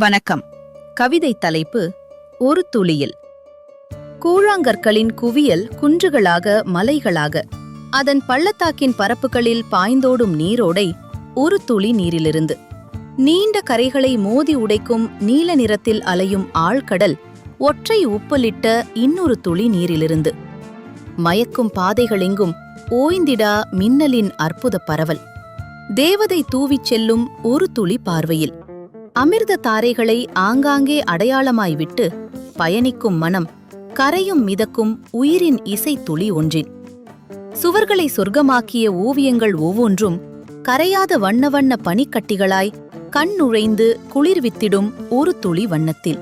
வணக்கம். கவிதை தலைப்பு ஒரு துளியில். கூழாங்கற்களின் குவியல் குன்றுகளாக மலைகளாக, அதன் பள்ளத்தாக்கின் பரப்புகளில் பாய்ந்தோடும் நீரோடை ஒரு துளி நீரிலிருந்து. நீண்ட கரைகளை மோதி உடைக்கும் நீல நிறத்தில் அலையும் ஆழ்கடல் ஒற்றை உப்பலிட்ட இன்னொரு துளி நீரிலிருந்து. மயக்கும் பாதைகளெங்கும் ஓய்ந்திடா மின்னலின் அற்புத பரவல். தேவதை தூவிச் செல்லும் ஒரு துளி பார்வையில். அமிர்த தாரைகளை ஆங்காங்கே அடையாளமாய் விட்டு பயணிக்கும் மனம், கரையும் மிதக்கும் உயிரின் இசை துளி ஒன்றின். சுவர்களை சொர்க்கமாக்கிய ஓவியங்கள் ஒவ்வொன்றும் கரையாத வண்ண வண்ண பனிக்கட்டிகளாய் கண் நுழைந்து குளிர்வித்திடும் ஒரு துளி வண்ணத்தில்.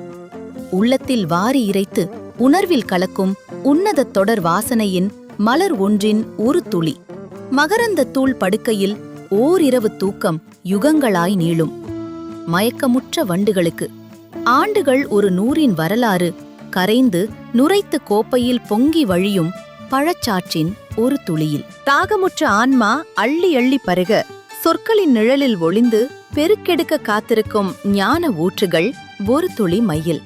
உள்ளத்தில் வாரி இறைத்து உணர்வில் கலக்கும் உன்னதத் தொடர் வாசனையின் மலர் ஒன்றின் ஒரு துளி. மகரந்தத் தூள் படுக்கையில் ஓரிரவு தூக்கம் யுகங்களாய் நீளும். மயக்கமுற்ற வண்டுகளுக்கு ஆண்டுகள் ஒரு 100 வரலாறு கரைந்து நுரைத்து கோப்பையில் பொங்கி வழியும் பழச்சாற்றின் ஒரு துளியில். தாகமுற்ற ஆன்மா அள்ளி அள்ளி பருக சொற்களின் நிழலில் ஒளிந்து பெருக்கெடுக்க காத்திருக்கும் ஞான ஊற்றுகள் ஒரு துளி மையில்.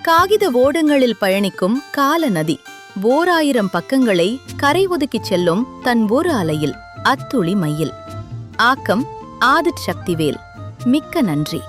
காகித ஓடங்களில் பயணிக்கும் கால நதி 1000 பக்கங்களை கரை ஒதுக்கிச் செல்லும் தன் ஒரு அலையில் அத்துளி மையில். ஆக்கம் ஆதிட் சக்திவேல். மிக்க நன்றி.